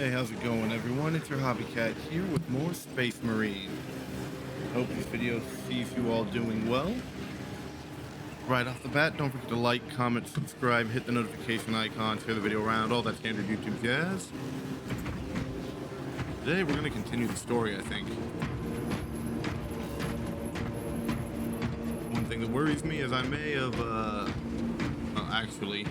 Hey, how's it going, everyone? It's your Hobby Cat here with more Space Marine. Hope this video sees you all doing well. Right off the bat, don't forget to like, comment, subscribe, hit the notification icon, share the video around, all that standard YouTube jazz. Today, we're going to continue the story, I think. One thing that worries me is I may have, actually,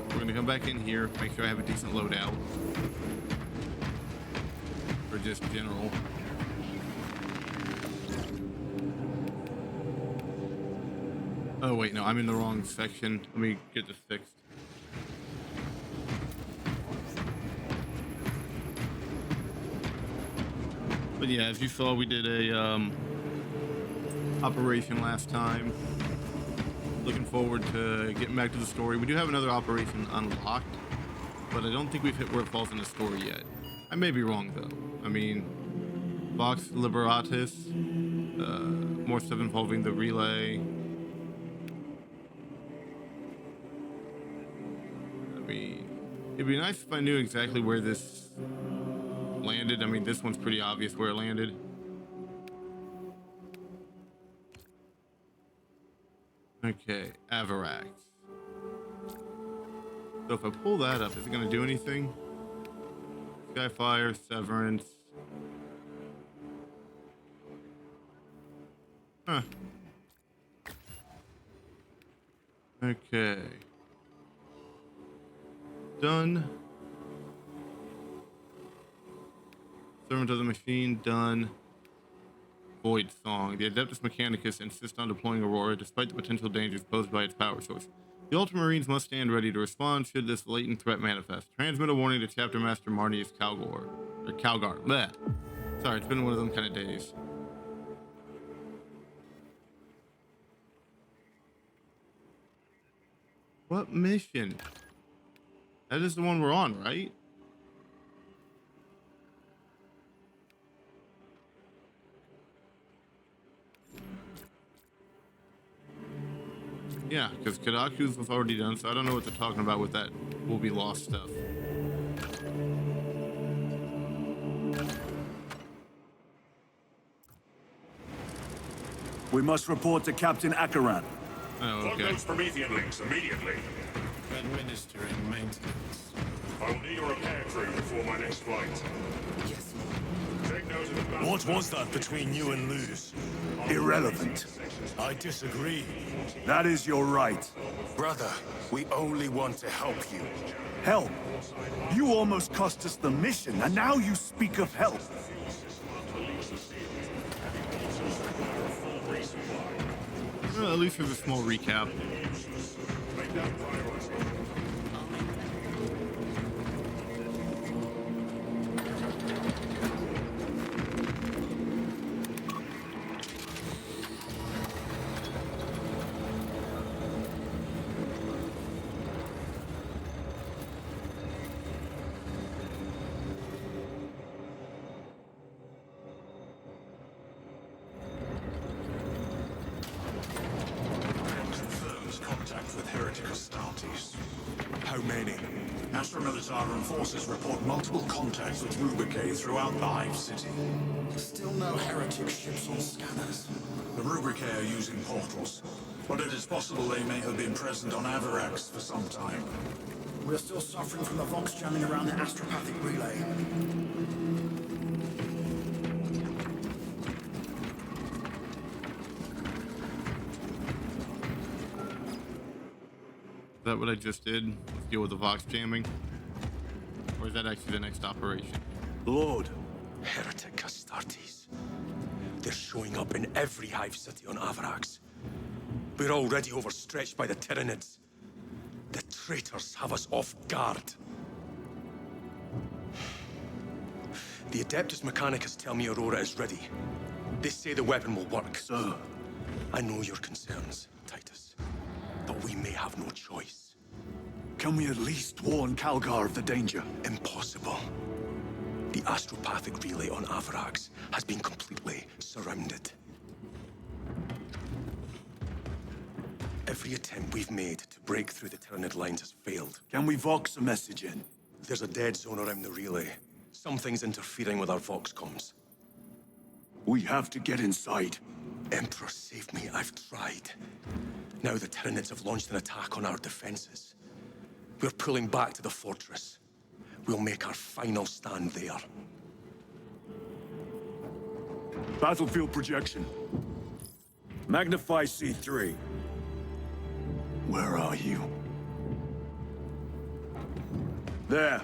we're going to come back in here, make sure I have a decent loadout. Or just general. Oh wait, no, I'm in the wrong section. Let me get this fixed. But yeah, as you saw, we did a operation last time. Looking forward to getting back to the story. We do have another operation unlocked, but I don't think we've hit where it falls in the story yet. I may be wrong though. I mean, Vox Liberatus, more stuff involving the relay. It'd be nice if I knew exactly where this landed. I mean, this one's pretty obvious where it landed. Okay, Avarax. So if I pull that up, is it going to do anything? Skyfire, Severance. Huh. Okay. Done. Servant of the Machine, done. Voidsong. The Adeptus Mechanicus insists on deploying Aurora despite the potential dangers posed by its power source. The Ultramarines must stand ready to respond should this latent threat manifest. Transmit a warning to Chapter Master Marnius Calgar. Or Calgar. Bleh. Sorry, it's been one of them kind of days. What mission? That is the one we're on, right? Yeah, because Kadaku's was already done, so I don't know what they're talking about with that will be lost stuff. We must report to Captain Akaran. Oh, okay. Those Promethean links immediately. Administering maintenance. I will need a repair crew before my next flight. Yes. Take note of the balance. What was that between you and Luz? Irrelevant. I disagree. That is your right. Brother, we only want to help you. Help! You almost cost us the mission, and now you speak of help. Well, at least there's a small recap. Contact with heretic Astartes. How many? Astra Militarum forces report multiple contacts with Rubricae throughout the Hive City. Still no heretic ships on scanners. The Rubricae are using portals, but it is possible they may have been present on Avarax for some time. We're still suffering from the Vox jamming around the astropathic relay. Is that what I just did? Let's deal with the Vox jamming. Or is that actually the next operation? Lord, Heretic Astartes. They're showing up in every hive city on Avarax. We're already overstretched by the Tyranids. The traitors have us off guard. The Adeptus Mechanicus tell me Aurora is ready. They say the weapon will work. sir. I know your concerns, Titus, but we may have no choice. Can we at least warn Calgar of the danger? Impossible. The astropathic relay on Avarax has been completely surrounded. Every attempt we've made to break through the Tyranid lines has failed. Can we vox a message in? There's a dead zone around the relay. Something's interfering with our Vox comms. We have to get inside. Emperor, save me. I've tried. Now the Tyranids have launched an attack on our defenses. We're pulling back to the fortress. We'll make our final stand there. Battlefield projection. Magnify C3. Where are you? There.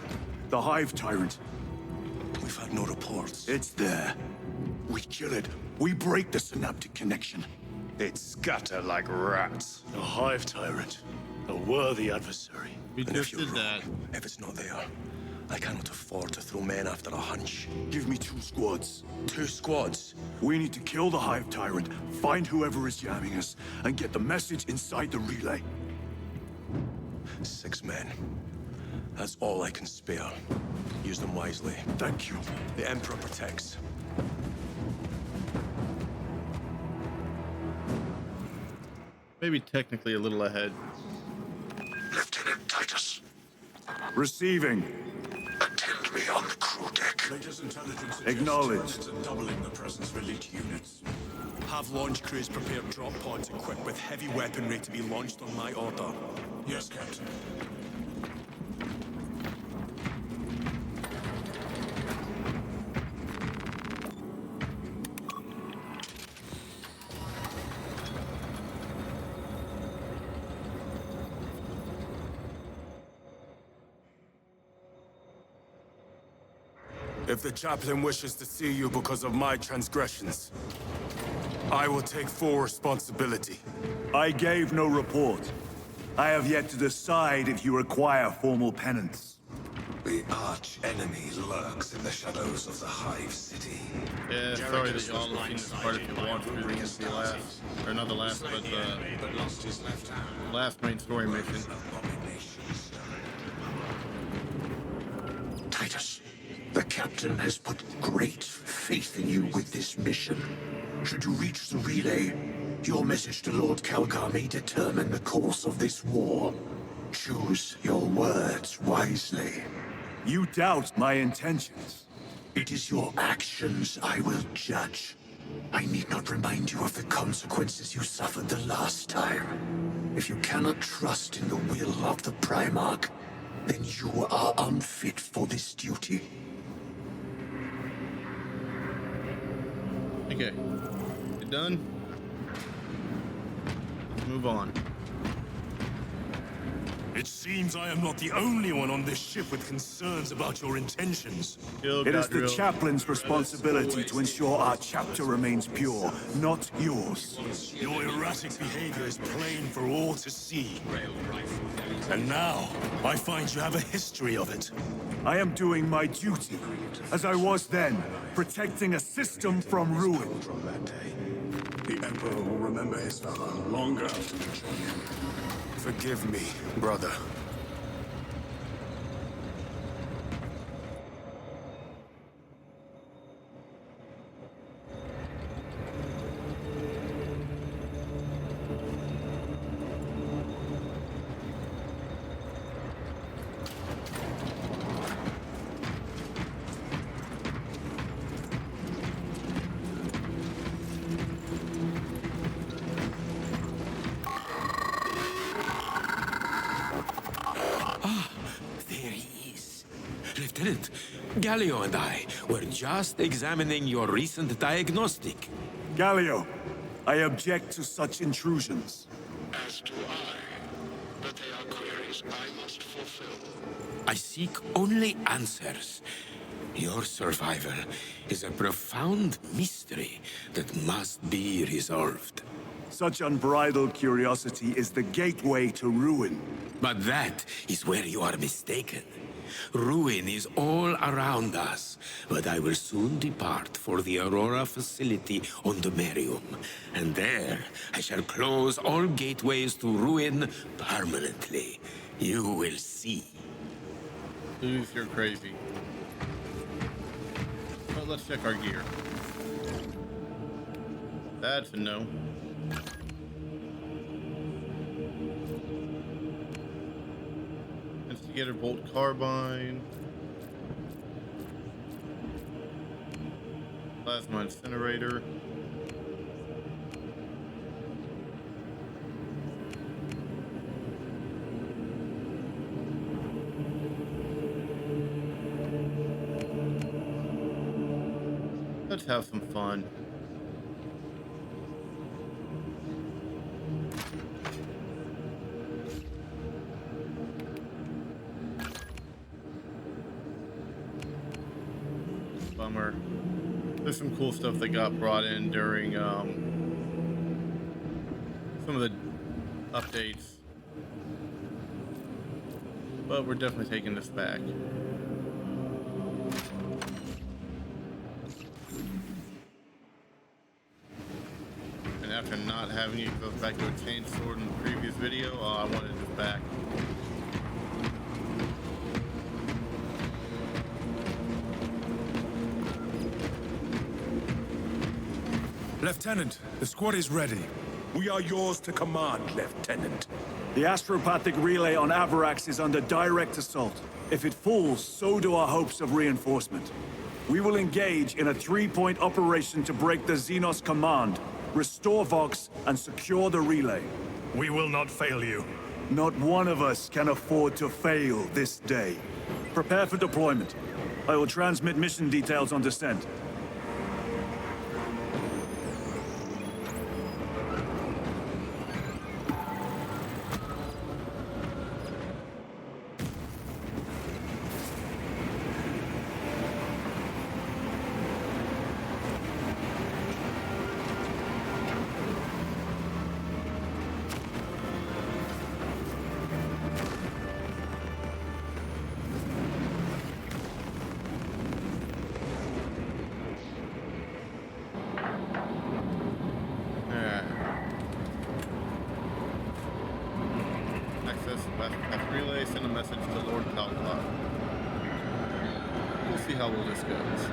The Hive Tyrant. We've had no reports. It's there. We kill it. We break the synaptic connection. They'd scatter like rats. A Hive Tyrant. A worthy adversary. We And just if you're did that. wrong, if it's not there, I cannot afford to throw men after a hunch. Give me 2 squads. 2 squads? We need to kill the Hive Tyrant, find whoever is jamming us, and get the message inside the relay. 6 men. That's all I can spare. Use them wisely. Thank you. The Emperor protects. Maybe technically a little ahead. Lieutenant Titus, Receiving. attend me on the crew deck. Latest intelligence suggests Acknowledged. Tyranids are doubling the presence of elite units. Have launch crews prepare drop pods equipped with heavy weaponry to be launched on my order. Yes, Captain. If the chaplain wishes to see you because of my transgressions, I will take full responsibility. I gave no report. I have yet to decide if you require formal penance. The arch-enemy lurks in the shadows of the Hive City. Yeah, sorry that y'all have seen this part if you watched through the last, or not the last, but the Lost his left arm. last main story mission. Titus, the captain has put great faith in you with this mission. Should you reach the relay, your message to Lord Calgar may determine the course of this war. Choose your words wisely. You doubt my intentions. It is your actions I will judge. I need not remind you of the consequences you suffered the last time. If you cannot trust in the will of the Primarch, then you are unfit for this duty. Okay. You done? Let's move on. It seems I am not the only one on this ship with concerns about your intentions. Still It is got the real. chaplain's responsibility to ensure our chapter remains pure, not yours. Your erratic behavior is plain for all to see. And now, I find you have a history of it. I am doing my duty, as I was then, protecting a system from ruin. From that day, the Emperor will remember his valor long after we join him. Forgive me, brother. There he is. Lieutenant, Gallio and I were just examining your recent diagnostic. Gallio, I object to such intrusions. As do I. But they are queries I must fulfill. I seek only answers. Your survival is a profound mystery that must be resolved. Such unbridled curiosity is the gateway to ruin. But that is where you are mistaken. Ruin is all around us, but I will soon depart for the Aurora facility on the Merium. And there, I shall close all gateways to ruin permanently. You will see. Dude, you're crazy. Well, let's check our gear. That's a no. Instigator bolt carbine. Plasma incinerator. Let's have some fun. Bummer. There's some cool stuff that got brought in during some of the updates, but we're definitely taking this back. And after not having it go back to a chainsword in the previous video, I wanted this back. Lieutenant, the squad is ready. We are yours to command, Lieutenant. The astropathic relay on Avarax is under direct assault. If it falls, so do our hopes of reinforcement. We will engage in a 3-point operation to break the Xenos command, restore Vox, and secure the relay. We will not fail you. Not one of us can afford to fail this day. Prepare for deployment. I will transmit mission details on descent. Relay, send a message to Lord Talcott. We'll see how well this goes.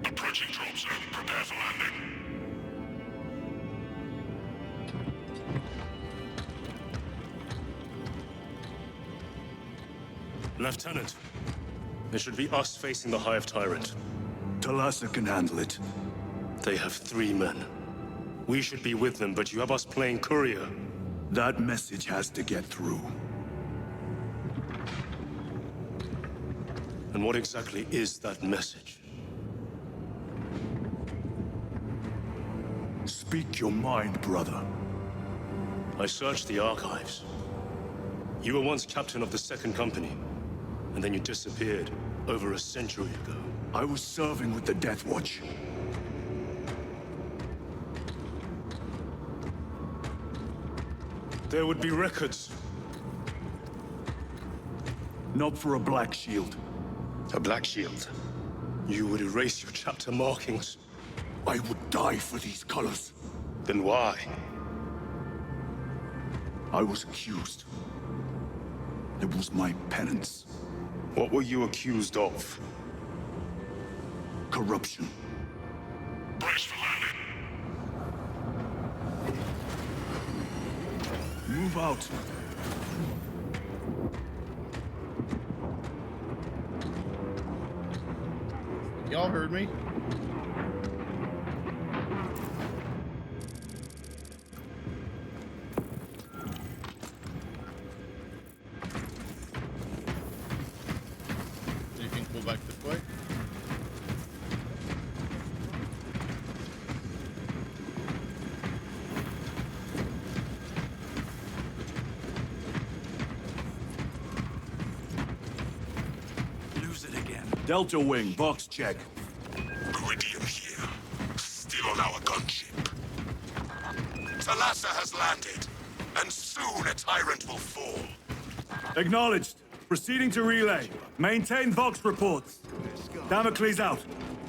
Approaching drop zone. Prepare for landing. Lieutenant, it should be us facing the Hive Tyrant. Talassa can handle it. They have 3 men. We should be with them, but you have us playing courier. That message has to get through. And what exactly is that message? Speak your mind, brother. I searched the archives. You were once captain of the 2nd Company, and then you disappeared over a century ago. I was serving with the Death Watch. There would be records. Not for a Black Shield. A Black Shield? You would erase your chapter markings. I would die for these colors. Then why? I was accused. It was my penance. What were you accused of? Corruption. Brace for landing. Move out. Y'all heard me? Anything pull back this way? Lose it again. Delta Wing, box check. Griddium here. Still on our gunship. Talassa has landed, and soon a tyrant will fall. Acknowledged. Proceeding to relay. Maintain Vox reports. Damocles out.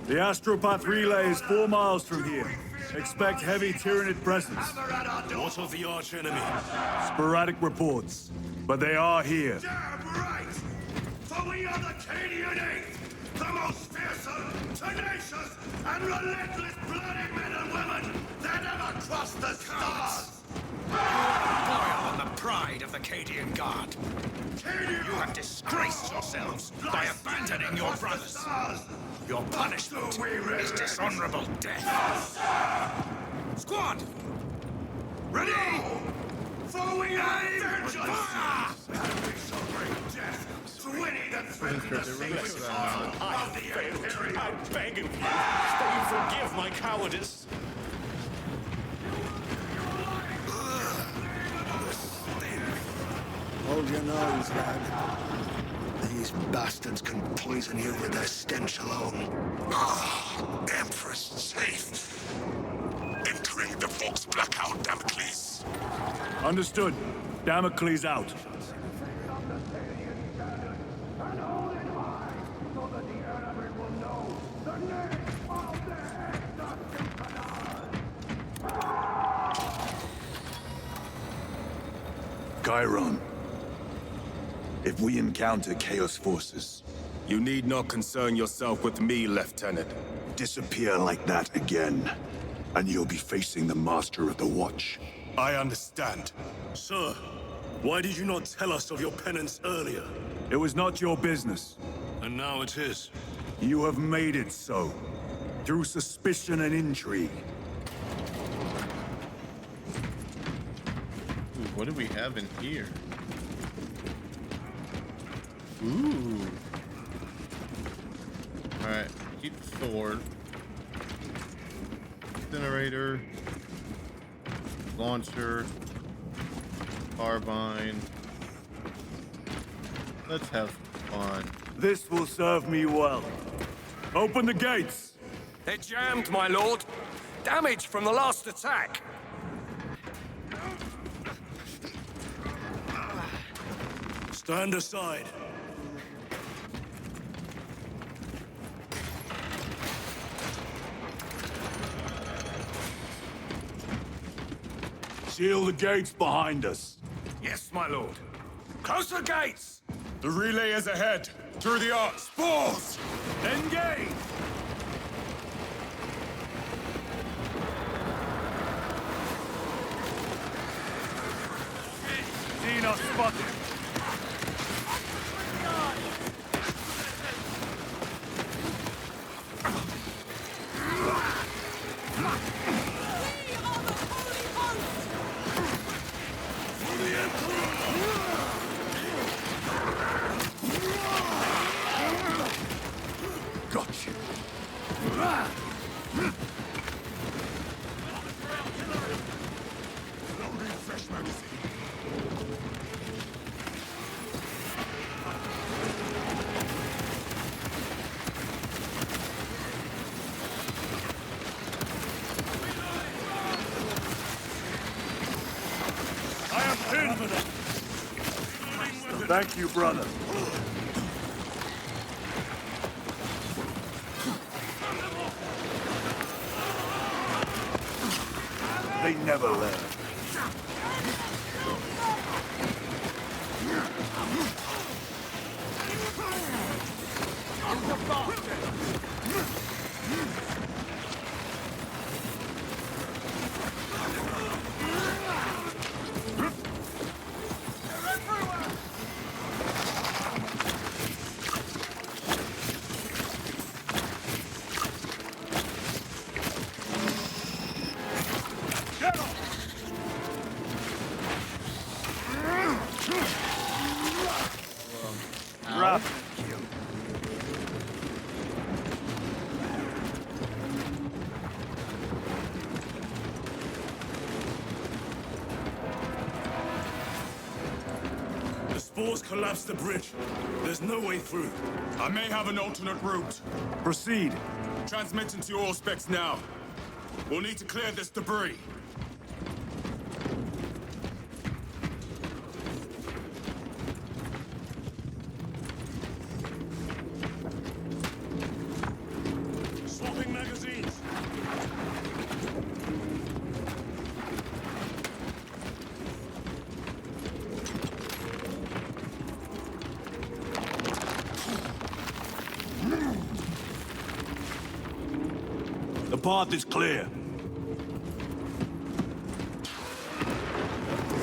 The Astropath relay is 4 miles from here. Expect heavy Tyranid presence. What of the arch enemy? Sporadic reports. But they are here. Damn right! For we are the Cadian Eighth, the most fearsome, tenacious, and relentless bloody men and women that ever crossed the stars! Loyal and the pride of the Cadian Guard. You have disgraced yourselves by abandoning your brothers. Your punishment is dishonorable death. Squad! Ready? For we are vengeance! And we shall bring death to any that threaten the safest of the Imperium! I beg of you, that you forgive my cowardice. Hold your nose, lad. These bastards can poison you with their stench alone. Empress safe. Entering the Vox blackout, Damocles. Understood. Damocles out. Chiron. If we encounter Chaos forces, You need not concern yourself with me, Lieutenant. disappear like that again, and you'll be facing the Master of the Watch. I understand. Sir, why did you not tell us of your penance earlier? It was not your business. And now it is. You have made it so. Through suspicion and intrigue. Ooh, what do we have in here? Ooh. Alright, keep the sword. Incinerator. Launcher. Carbine. Let's have some fun. This will serve me well. Open the gates! They're jammed, my lord. Damage from the last attack. Stand aside. Seal the gates behind us. Yes, my lord. Close the gates! The relay is ahead. Through the arch. Spores! Engage! Xenos spotted. Got you. Loading fresh magazine. I am pinned! Thank you, brother. They never learn. Rough. The spores collapsed the bridge. There's no way through. I may have an alternate route. Proceed. Transmitting to all specs now. We'll need to clear this debris. Swapping magazines. path is clear.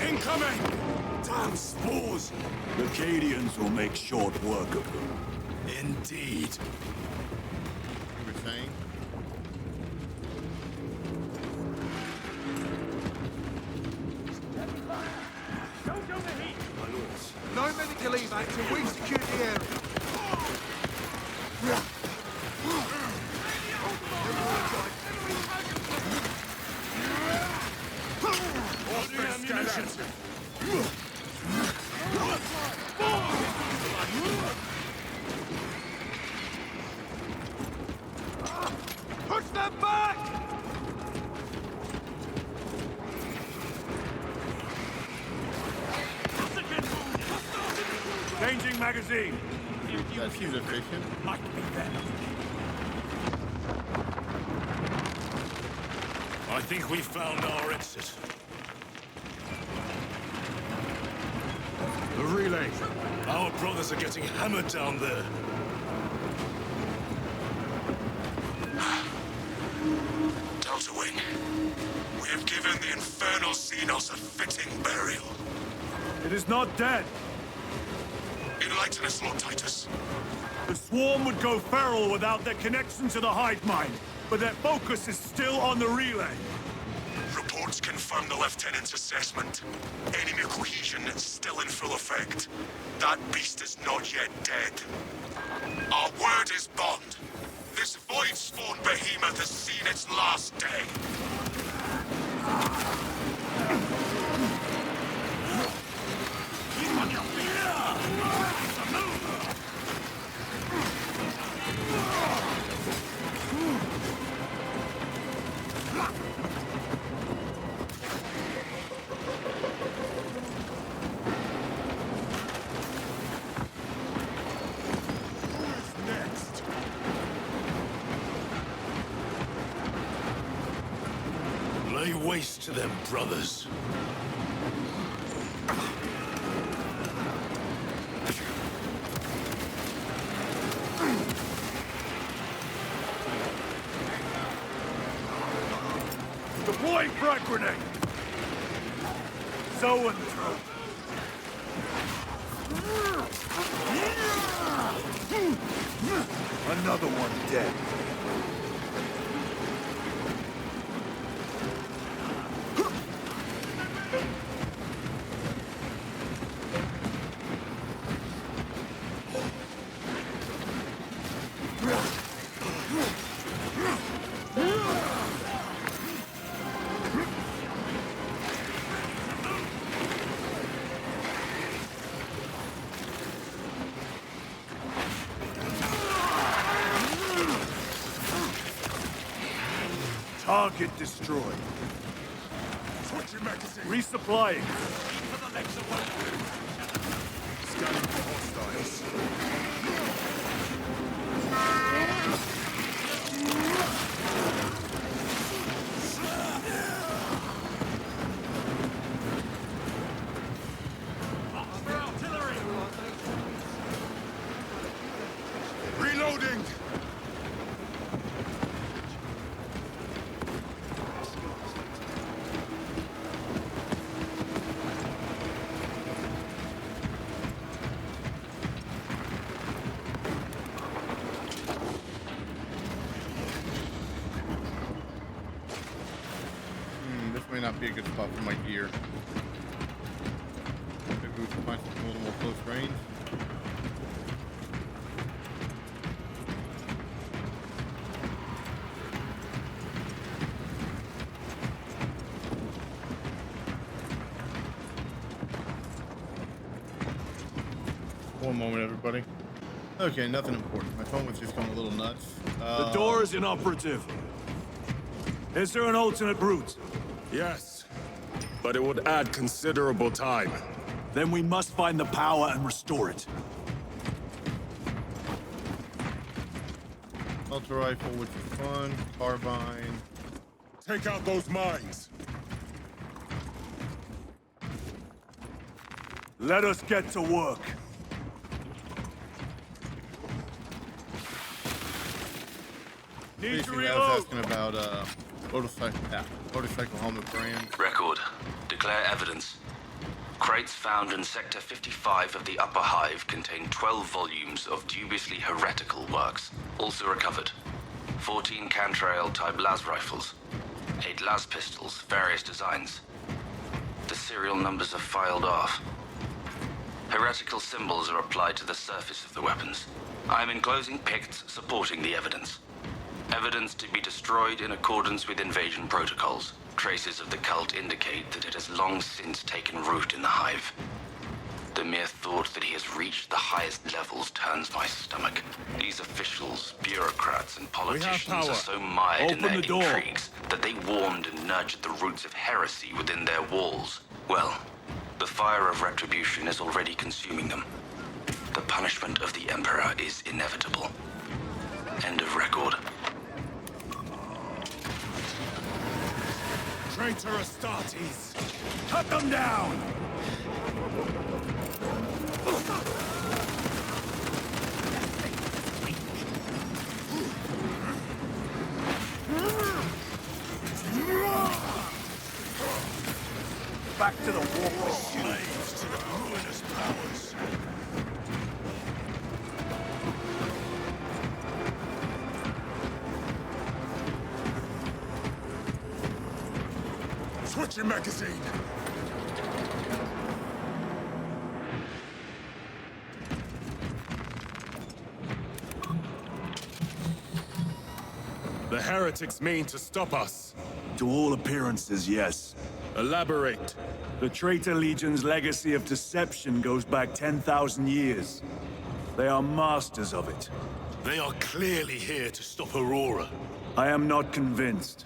Incoming! Damn spores! The Cadians will make short work of them. Indeed. You were saying? No medical evac till we secure the area. Push them back! Changing magazine. That seems efficient. Might be better. I think we found our exit. The relay. Our brothers are getting hammered down there. Delta Wing, we have given the infernal Xenos a fitting burial. It is not dead. Enlighten us, Lord Titus. The swarm would go feral without their connection to the hive mind, but their focus is still on the relay. Reports confirm the Lieutenant's assessment. Enemy cohesion is still in full effect. That beast is not yet dead. Our word is bond. This void-spawn behemoth has seen its last day. Keep on your feet! It's a move! Lay waste to them, brothers. Deploying frag grenade! Zoanthrope! Another one dead. Target destroyed. Switching magazine. Resupplying. For the legs away. Scanning for hostiles. Reloading! This may not be a good spot for my gear. Maybe we can find something a little more close range. One moment, everybody. Okay, nothing important. My phone was just going a little nuts. The door is inoperative. Is there an alternate route? Yes, but it would add considerable time. Then we must find the power and restore it. Ultra rifle, which is fun. Carbine. Take out those mines. Let us get to work. Basically, I was asking about motorcycle helmet brand. Record. Declare evidence. Crates found in Sector 55 of the Upper Hive contain 12 volumes of dubiously heretical works. Also recovered. 14 Cantrail-type las rifles. 8 las pistols, various designs. The serial numbers are filed off. Heretical symbols are applied to the surface of the weapons. I am enclosing picts supporting the evidence. Evidence to be destroyed in accordance with invasion protocols. Traces of the cult indicate that it has long since taken root in the Hive. The mere thought that he has reached the highest levels turns my stomach. These officials, bureaucrats, and politicians are so mired in their intrigues that they warmed and nurtured the roots of heresy within their walls. Well, the fire of retribution is already consuming them. The punishment of the Emperor is inevitable. End of record. Traitor Astartes! Cut them down! Back to the war. Slaves to the ruinous powers. Switch your magazine. The heretics mean to stop us. To all appearances, yes. Elaborate. The Traitor Legion's legacy of deception goes back 10,000 years. They are masters of it. They are clearly here to stop Aurora. I am not convinced.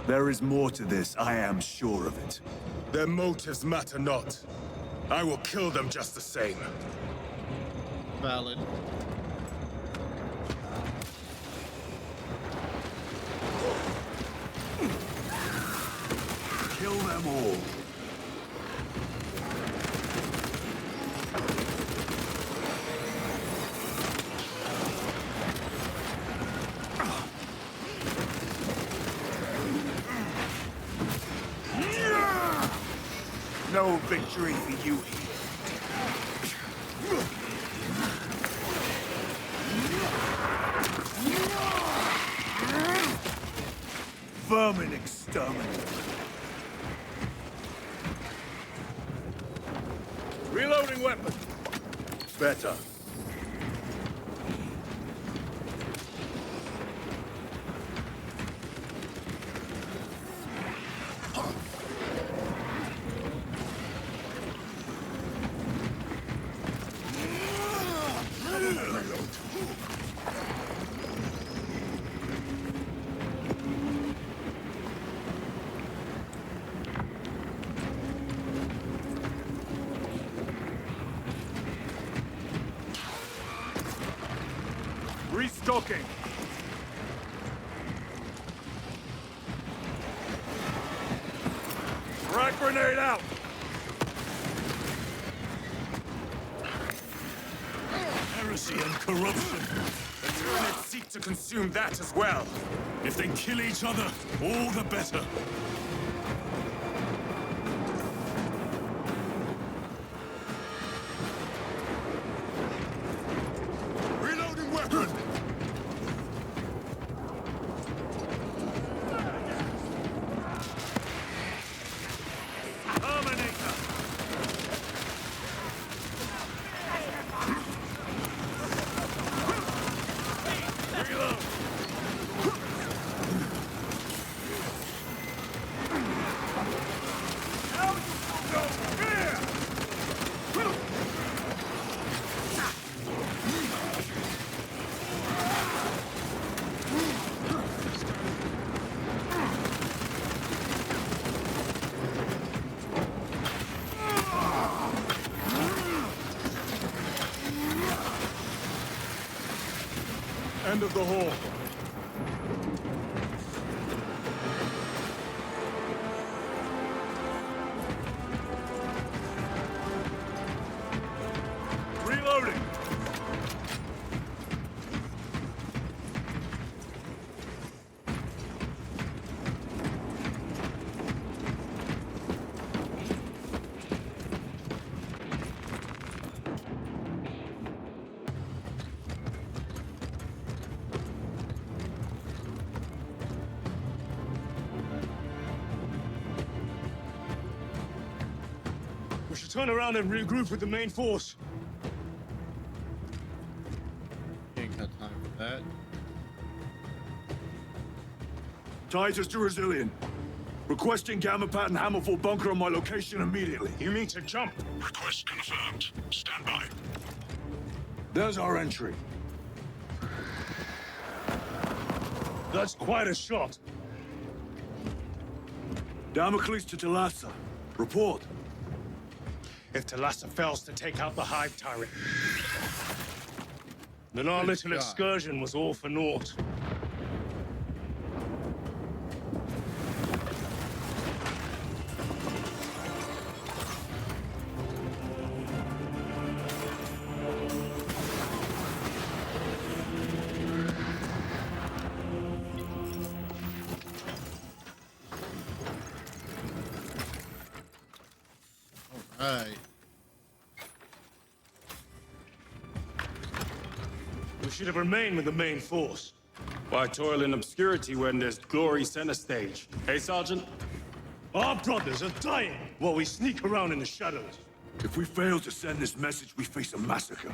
There is more to this, I am sure of it. Their motives matter not. I will kill them just the same. Valid. Kill them all. No victory for you here. Vermin exterminate. Reloading weapon. Better. Restocking. Frag grenade out. Heresy and corruption. The Tyranids seek to consume that as well. If they kill each other, all the better. Reloading weapon. End of the hall. Reloading. turn around and regroup with the main force. Ain't got time for that. Titus to Resilient. Requesting Gamma Pat and Hammerfall bunker on my location immediately. You mean to jump? Request confirmed. Stand by. There's our entry. That's quite a shot. Damocles to Talassa. Report. If Talassa fails to take out the Hive tyrant, Then our little excursion was all for naught. Alright. We should have remained with the main force. Why toil in obscurity when there's glory center stage? Hey, Sergeant? Our brothers are dying while we sneak around in the shadows. If we fail to send this message, we face a massacre.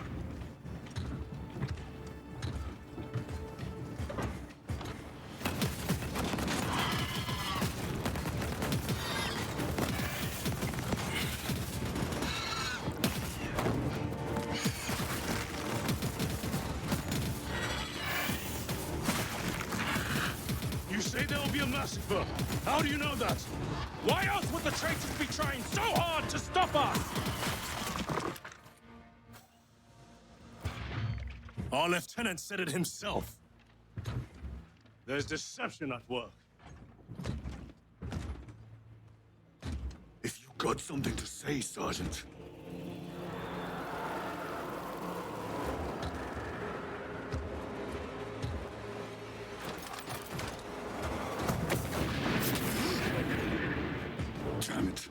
You say there will be a massacre. How do you know that? why else would the traitors be trying so hard to stop us? Our lieutenant said it himself. There's deception at work. If you got something to say, Sergeant. Damn it.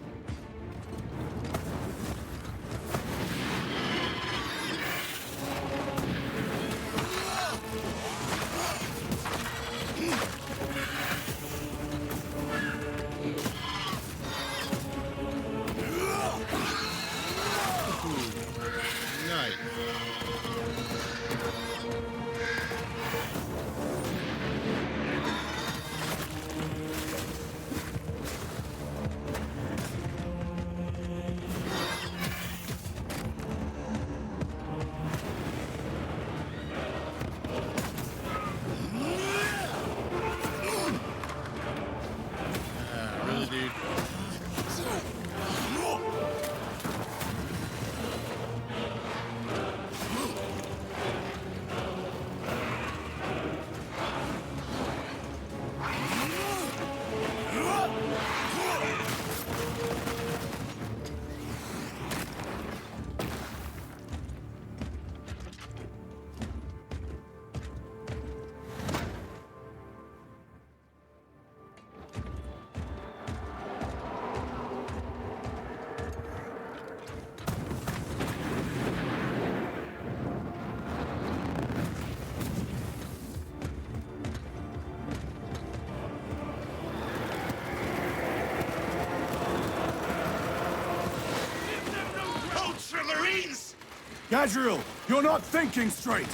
Gadriel, you're not thinking straight!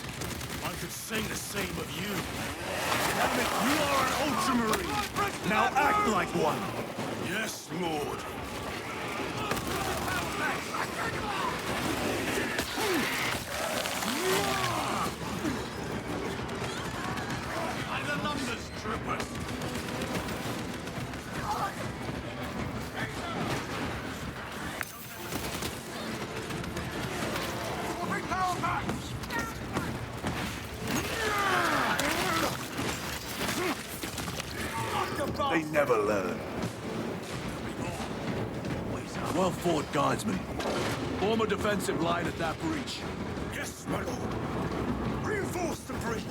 I could say the same of you. Damn it, you are an Ultramarine! Now act like one! Yes, Lord. By the numbers, troopers! They never learn. Well fought, guardsmen. Form a defensive line at that breach. Yes, my lord. Reinforce the breach.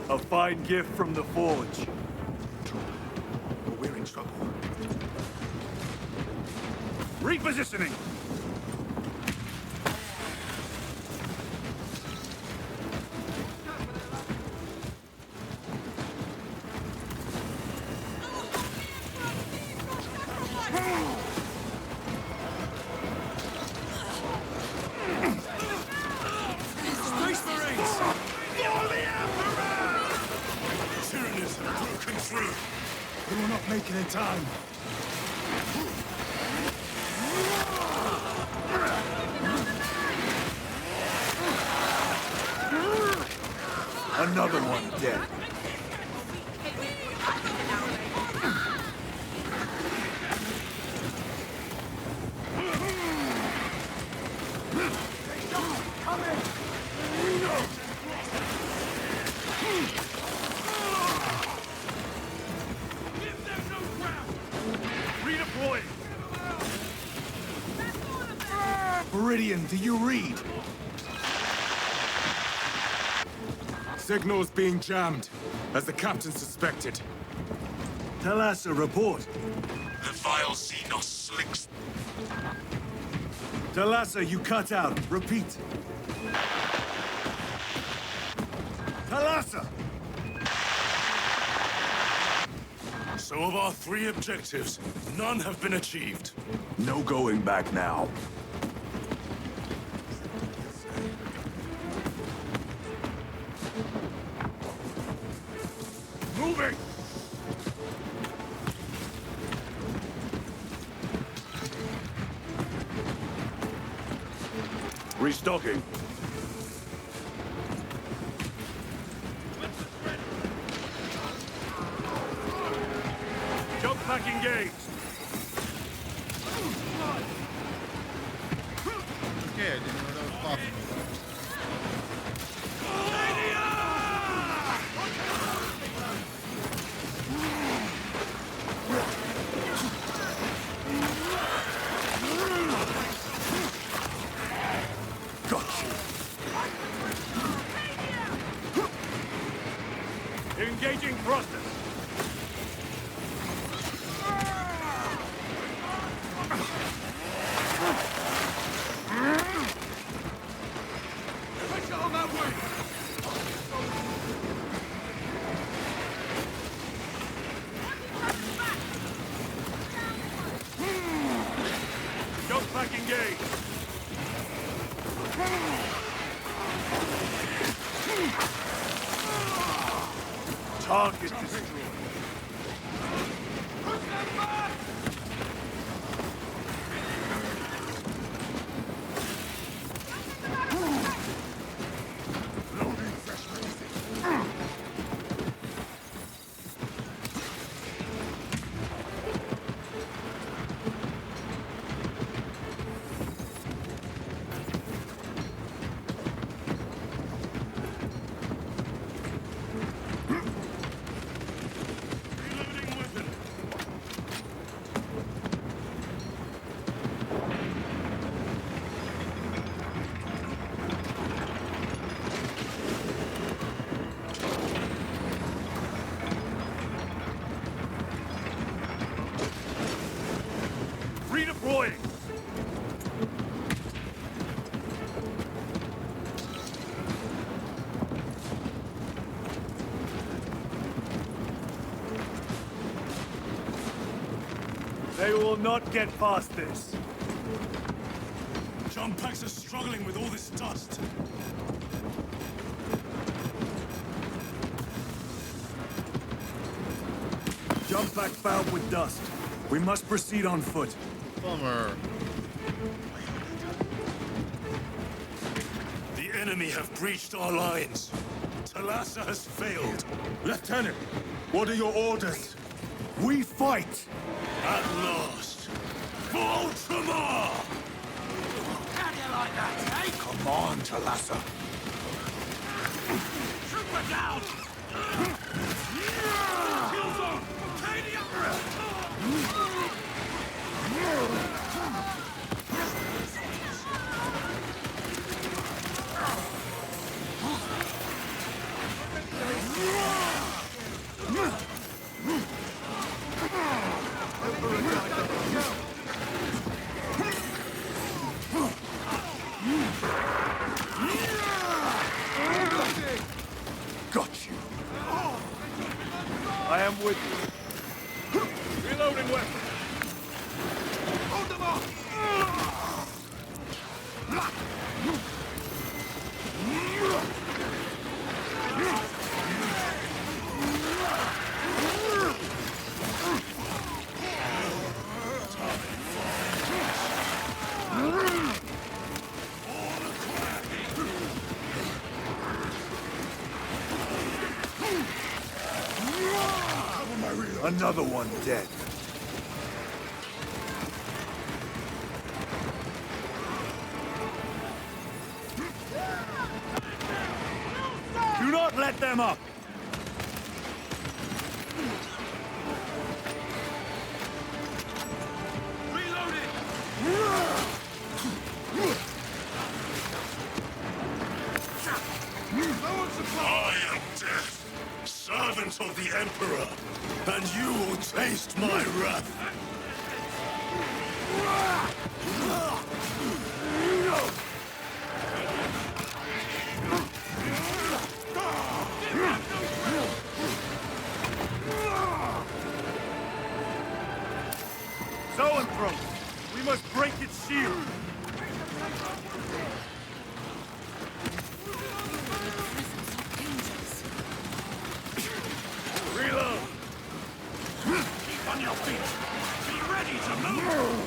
A fine gift from the Forge. Repositioning! Space Marines! For the Emperor! Tyranids have broken through. We will not make it in time. Another one dead. Redeploy! Meridian, do you read? Signal's being jammed, as the captain suspected. Talassa, report. The vile Xenos slicks. Talassa, you cut out. Repeat. Talassa! So of our 3 objectives, none have been achieved. No going back now. Moving! Restocking. Jump pack engaged! Okay, I didn't know that was possible. Engaging thrusters! Pressure on that way! Jump pack engaged! Target destroyed. Redeploying! They will not get past this. Jump packs are struggling with all this dust. Jump back fouled with dust. We must proceed on foot. Bummer. The enemy have breached our lines. Talassa has failed. Lieutenant, what are your orders? We fight! At last! For Ultramar! How do you like that, eh? Come on, Talassa. Trooper down! Kill zone! Pay the Emperor! Another one dead. Do not let them up! I am death, servant of the Emperor, and you will taste my wrath. Zoanthrope! We must break its shield! Reload! Keep on your feet. Be ready to move.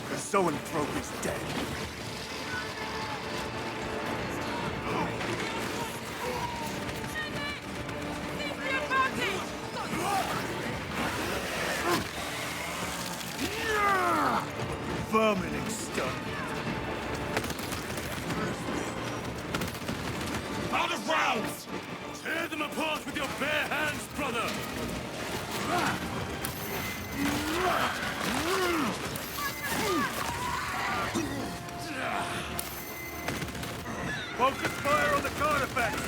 The Zoanthrope is dead. Vermin exterminated. Out of rounds! Tear them apart with your bare hands, brother! Focus fire on the card effects!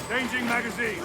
Changing magazine!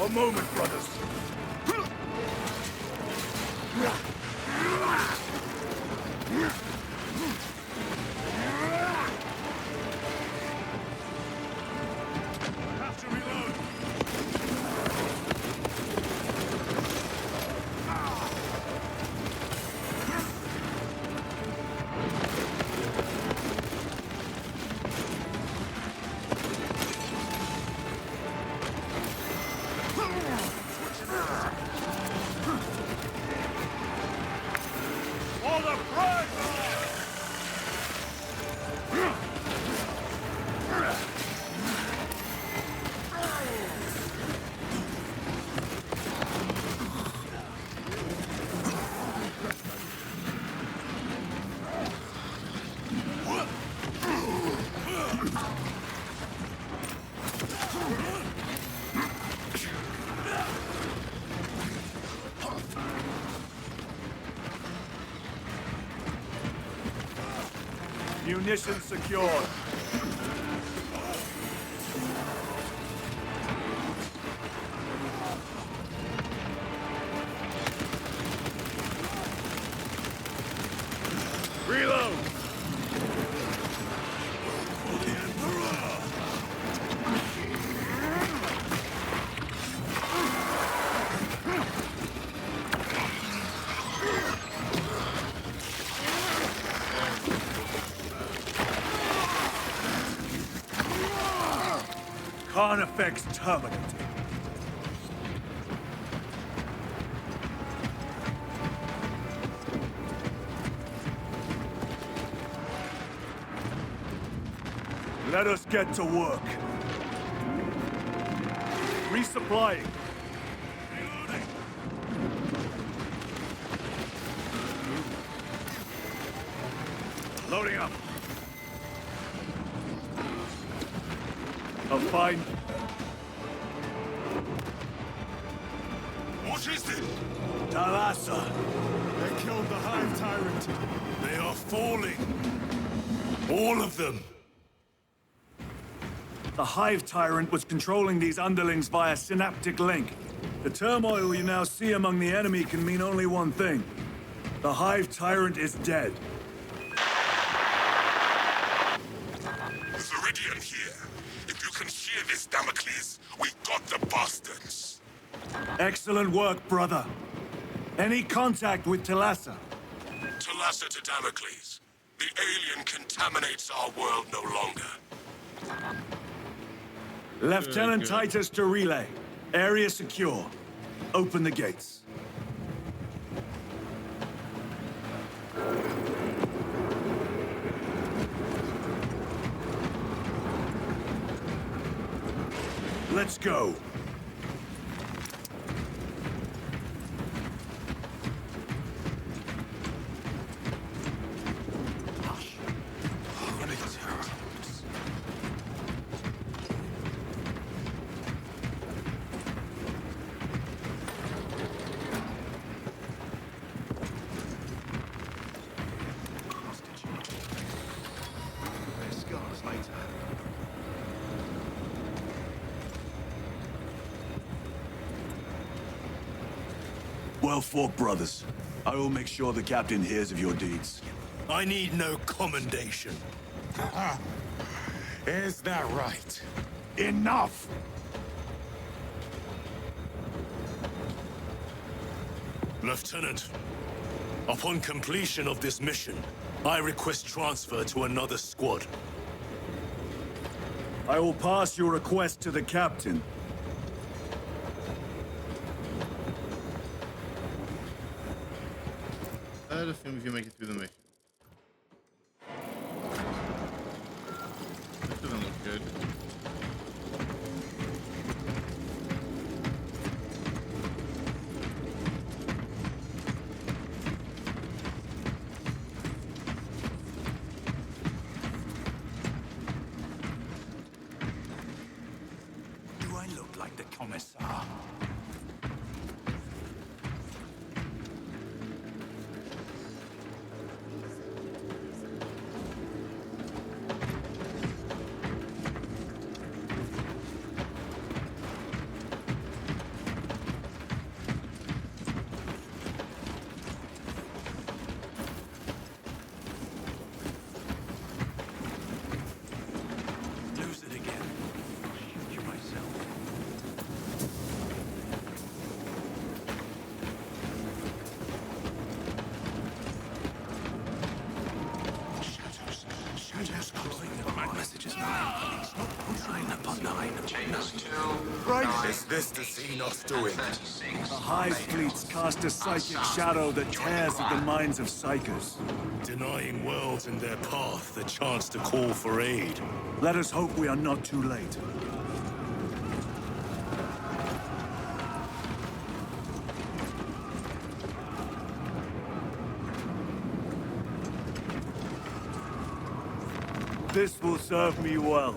A moment, brothers. Have to reload. For the prize! Munitions secured. Reload! Carnifex terminated. Let us get to work. Resupplying. Loading up. Oh, fine. What is it? Talassa. They killed the Hive Tyrant. They are falling. All of them. The Hive Tyrant was controlling these underlings via synaptic link. The turmoil you now see among the enemy can mean only one thing. The Hive Tyrant is dead. Viridian here. If you can hear this, Damocles, we got the bastards. Excellent work, brother. Any contact with Talassa? Talassa to Damocles. The alien contaminates our world no longer. Lieutenant Titus to relay. Area secure. Open the gates. Let's go. Well fought, brothers. I will make sure the captain hears of your deeds. I need no commendation. Is that right? Enough! Lieutenant, upon completion of this mission, I request transfer to another squad. I will pass your request to the captain. That assumes you make it through the mission. This doesn't look good. Do I look like the Commissar? Lose it again. Shoot you myself. Shadows closing the messages now. 9 upon 9. Is this the Xenos doing? The Hive fleets cast a psychic shadow that tears at the minds of psychers. Denying worlds in their path the chance to call for aid. Let us hope we are not too late. This will serve me well.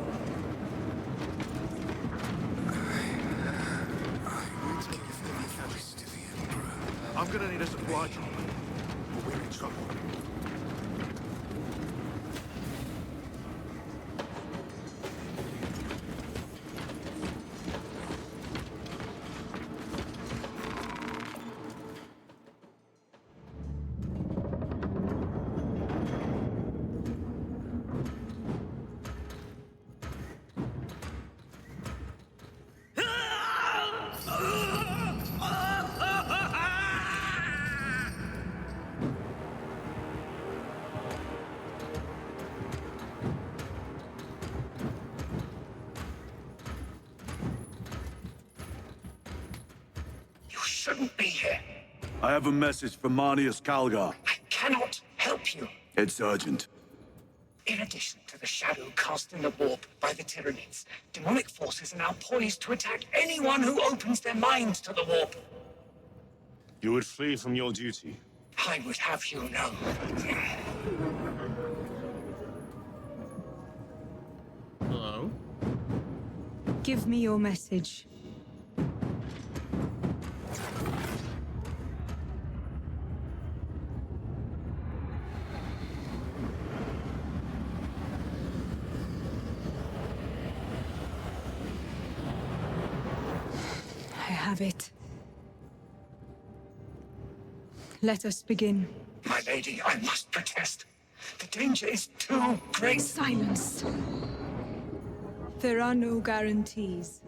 I'm gonna need a supply drop. We're in trouble. Shouldn't be here. I have a message from Marnius Calgar. I cannot help you. It's urgent. In addition to the shadow cast in the warp by the Tyranids, demonic forces are now poised to attack anyone who opens their mind to the warp. You would flee from your duty. I would have you know. Hello? Give me your message. I have it. Let us begin. My lady, I must protest. The danger is too great. Silence. There are no guarantees.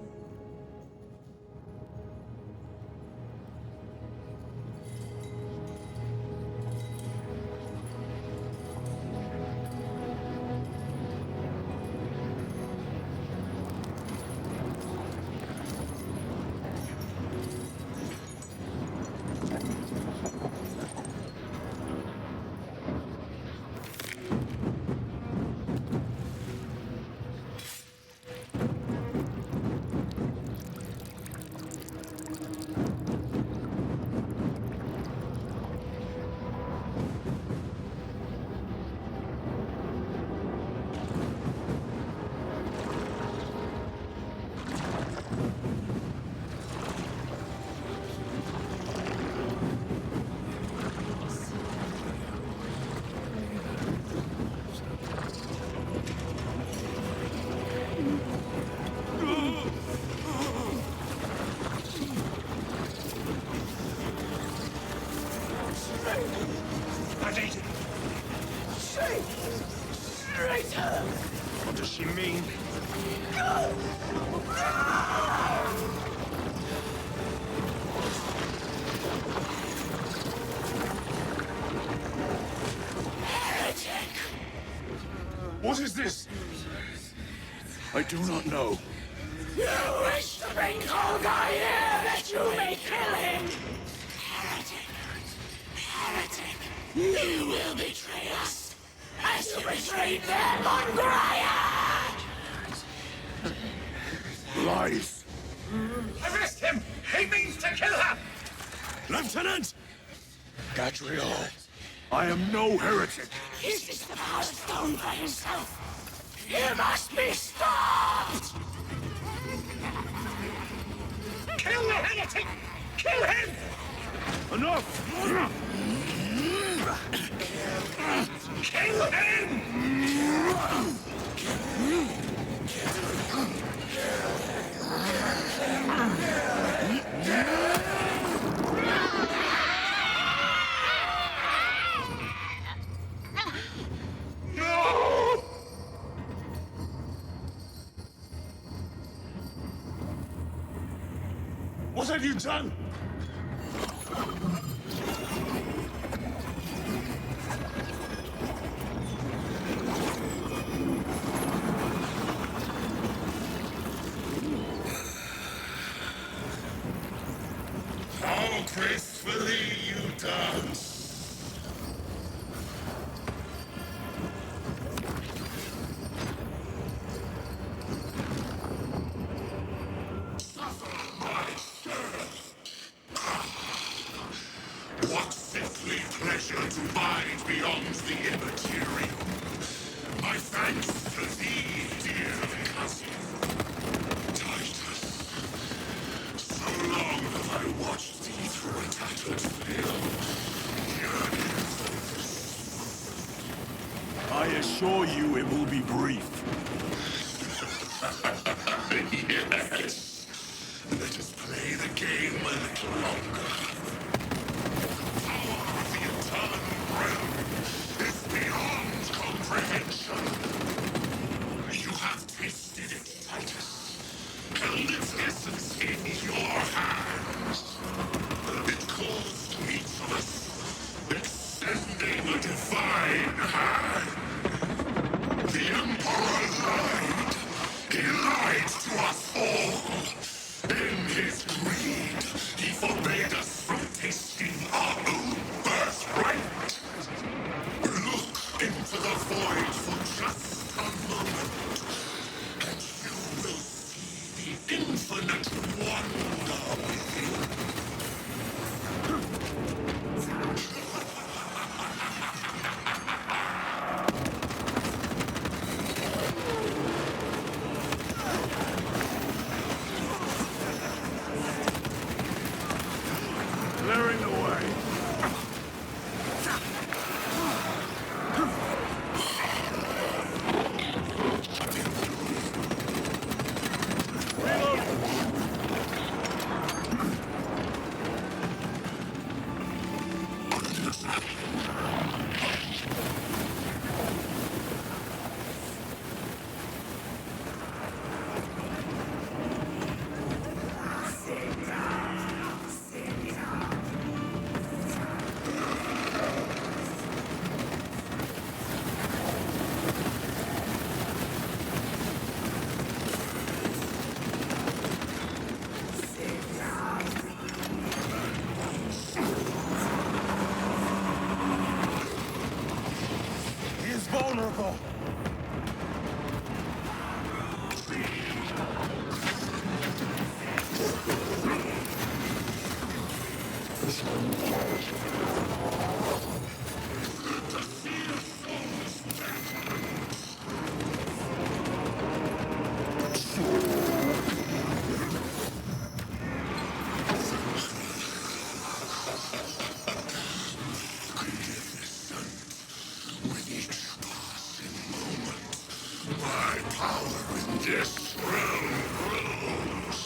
My lady. Traitor! What does she mean? Heretic! What is this? I do not know. You wish to bring Holgar here that you may kill him! Heretic! Heretic! You will betray us as you betrayed them on Graia! Lies! Arrest him! He means to kill her! Lieutenant! Gadriel, I am no heretic. He seeks the power stone for himself! He must be stopped! Kill the heretic! Kill him! Enough! Kill him! No! What have you done? How gracefully you dance. Suffer my servant. What sickly pleasure to bide beyond the immaterial. My thanks to thee, dear cousin. Titus. So long have I watched thee through a tattered veil, yearning for this. I assure you it will be brief. Yes. Let us play the game a little longer. The power of the eternal realm is beyond comprehension. You have tasted it, Titus. Held its essence in your hands. It calls to each of us, extending a divine hand. The Emperor lies. He is vulnerable. With each passing moment, my power in this realm grows.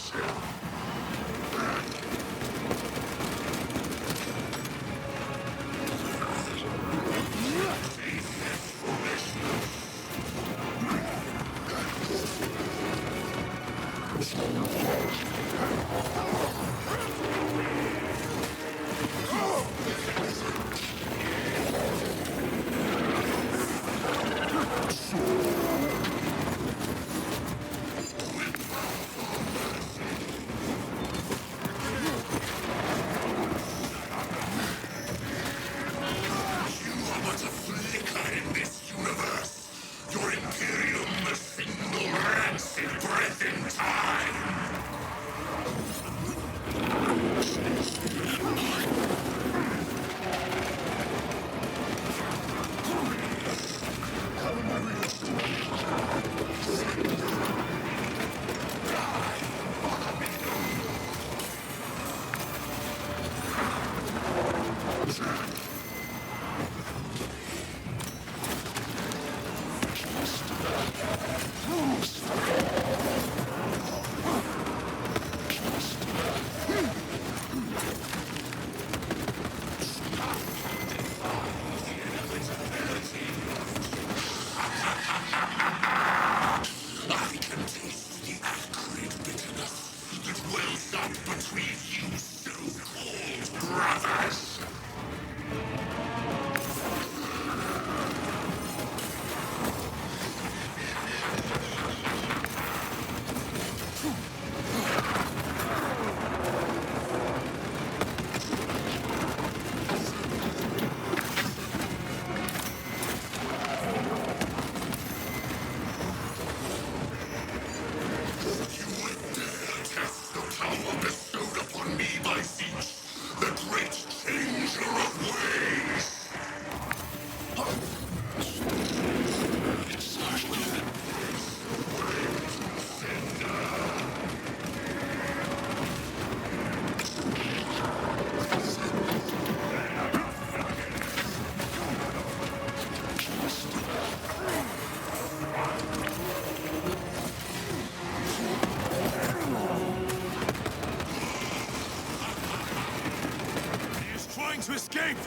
To escape!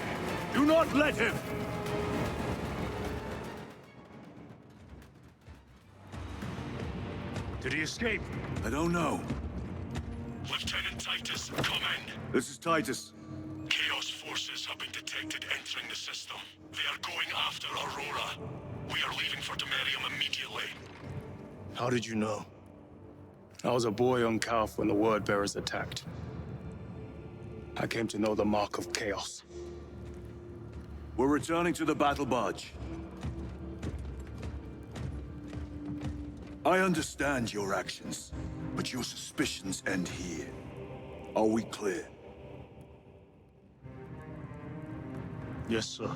Do not let him! Did he escape? I don't know. Lieutenant Titus, come in. This is Titus. Chaos forces have been detected entering the system. They are going after Aurora. We are leaving for Demerium immediately. How did you know? I was a boy on Calf when the Word Bearers attacked. I came to know the mark of chaos. We're returning to the battle barge. I understand your actions, but your suspicions end here. Are we clear? Yes, sir.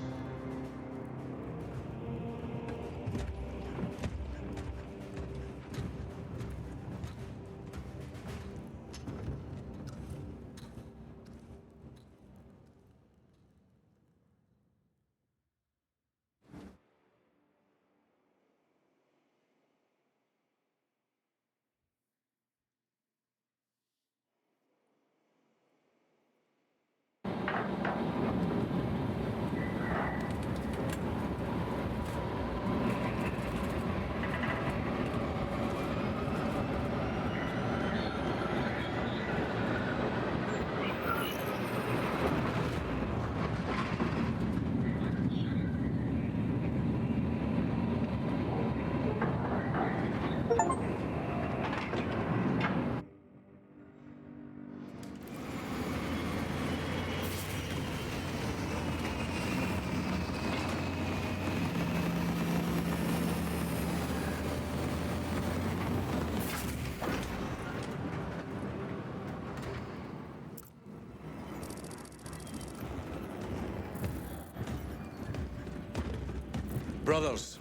Brothers,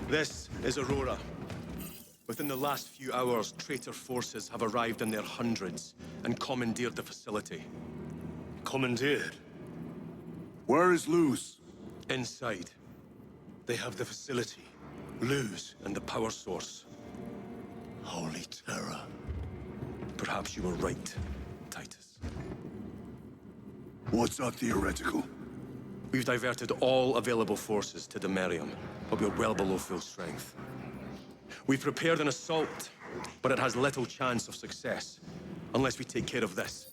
this is Aurora. Within the last few hours, traitor forces have arrived in their hundreds and commandeered the facility. Commandeered? Where is Luz? Inside. They have the facility, Luz, And the power source. Holy terror. Perhaps you were right, Titus. What's our theoretical? We've diverted all available forces to Demerium, but we're well below full strength. We've prepared an assault, but it has little chance of success, unless we take care of this.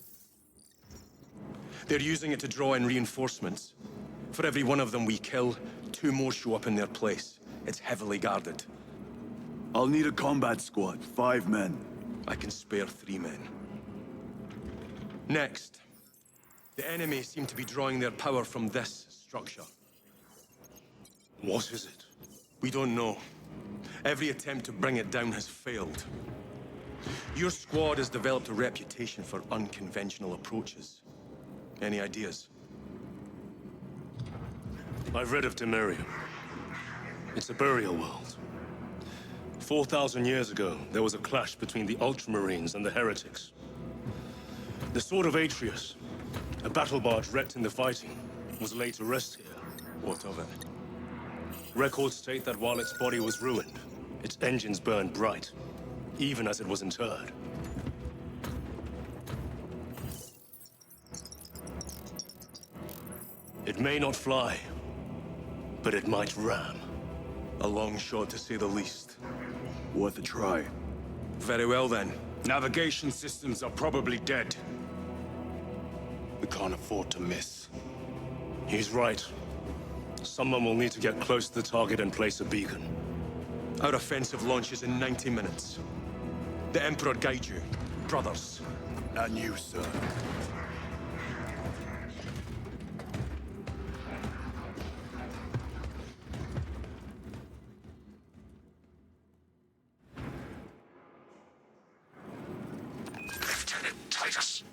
They're using it to draw in reinforcements. For every one of them we kill, 2 more show up in their place. It's heavily guarded. I'll need a combat squad, 5 men. I can spare 3 men. Next, the enemy seem to be drawing their power from this structure. What is it? We don't know. Every attempt to bring it down has failed. Your squad has developed a reputation for unconventional approaches. Any ideas? I've read of Demerium. It's a burial world. 4,000 years ago, there was a clash between the Ultramarines and the Heretics. The Sword of Atreus, a battle barge wrecked in the fighting, was laid to rest here. What of it? Records state that while its body was ruined, its engines burned bright, even as it was interred. It may not fly, but it might ram. A long shot, to say the least. Worth a try. Very well, then. Navigation systems are probably dead. We can't afford to miss. He's right. Someone will need to get close to the target and place a beacon. Our offensive launches in 90 minutes. The Emperor guide you, brothers. And you, sir. Lieutenant Titus,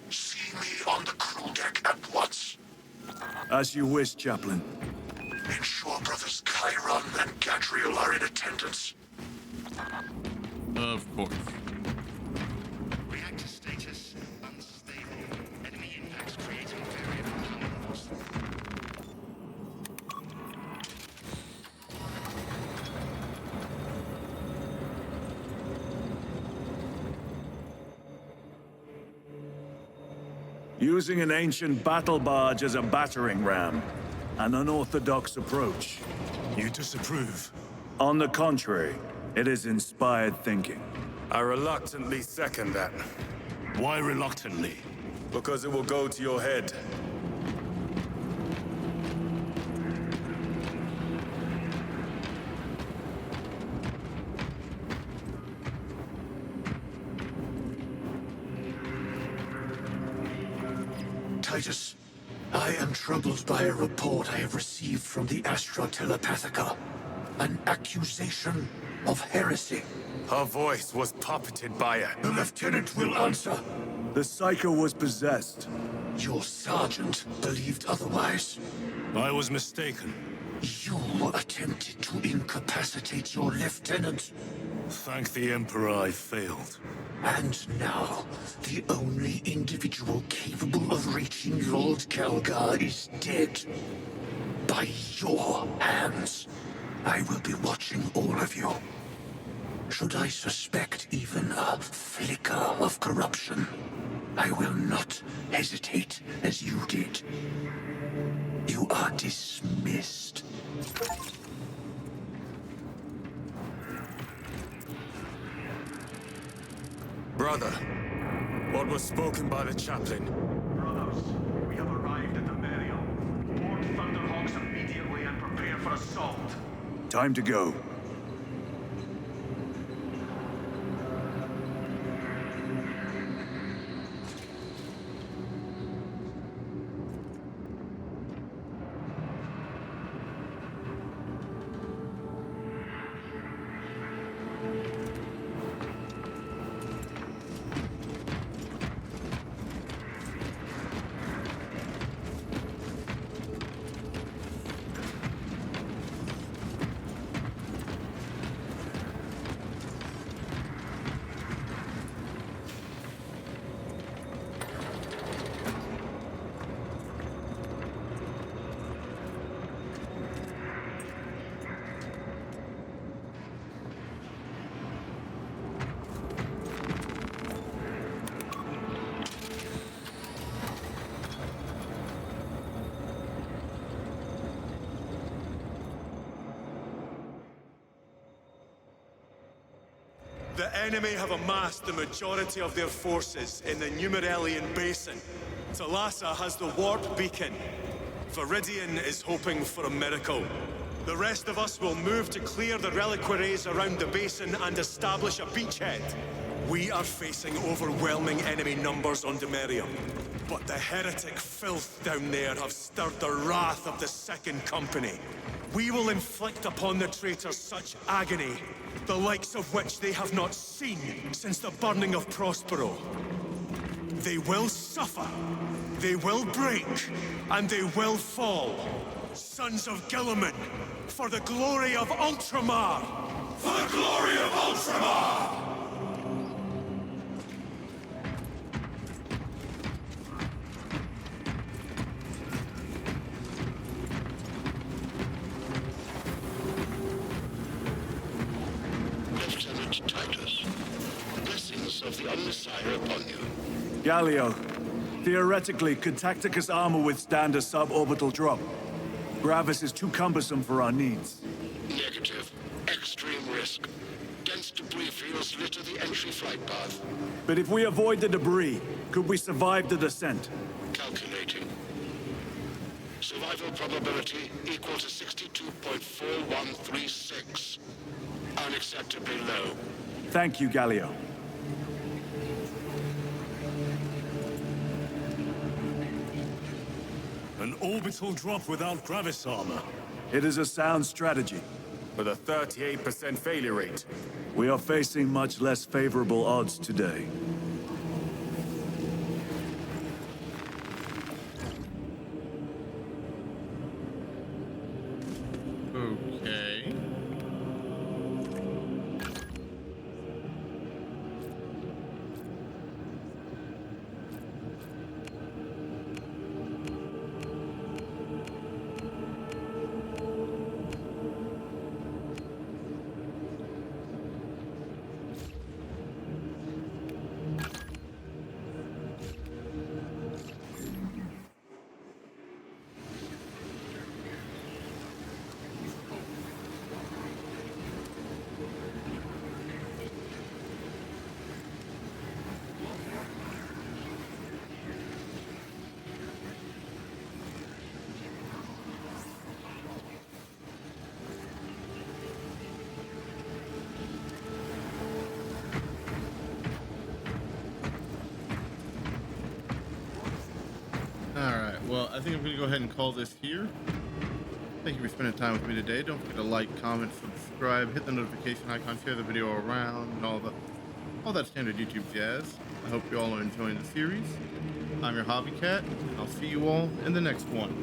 see me on the crew deck at once. As you wish, Chaplain. Ensure brothers Chiron and Gadriel are in attendance. Of course. Reactor status unstable. Enemy impacts creating variable power loss. Using an ancient battle barge as a battering ram. An unorthodox approach. You disapprove? On the contrary, it is inspired thinking. I reluctantly second that. Why reluctantly? Because it will go to your head. Titus, I am troubled by a report I have received from the Astra Telepathica. An accusation of heresy. Her voice was puppeted by it. The lieutenant will answer. The Psycho was possessed. Your sergeant believed otherwise. I was mistaken. You attempted to incapacitate your lieutenant. Thank the Emperor I failed. And now, the only individual capable of reaching Lord Kelgar is dead. By your hands. I will be watching all of you. Should I suspect even a flicker of corruption, I will not hesitate as you did. You are dismissed. Brother, what was spoken by the chaplain? Brothers, we have arrived at the Demerium. Board Thunderhawks immediately and prepare for assault. Time to go. The enemy have amassed the majority of their forces in the Numeralian Basin. Talassa has the warp beacon. Viridian is hoping for a miracle. The rest of us will move to clear the reliquaries around the basin and establish a beachhead. We are facing overwhelming enemy numbers on Demerium. But the heretic filth down there have stirred the wrath of the Second Company. We will inflict upon the traitors such agony, the likes of which they have not seen since the burning of Prospero. They will suffer, they will break, and they will fall. Sons of Gilliman, for the glory of Ultramar! For the glory of Ultramar! Lieutenant Titus, blessings of the Omnissiah upon you. Galio, theoretically, could Tacticus armor withstand a suborbital drop? Gravis is too cumbersome for our needs. Negative. Extreme risk. Dense debris fields litter the entry flight path. But if we avoid the debris, could we survive the descent? Calculating. Survival probability equal to 62.4136. Unacceptably low. Thank you, Galio. An orbital drop without Gravis armor. It is a sound strategy. With a 38% failure rate. We are facing much less favorable odds today. Okay. Alright, well, I think I'm going to go ahead and call this here. Thank you for spending time with me today. Don't forget to like, comment, subscribe, hit the notification icon, share the video around, and all that standard YouTube jazz. I hope you all are enjoying the series. I'm your Hobby Cat, and I'll see you all in the next one.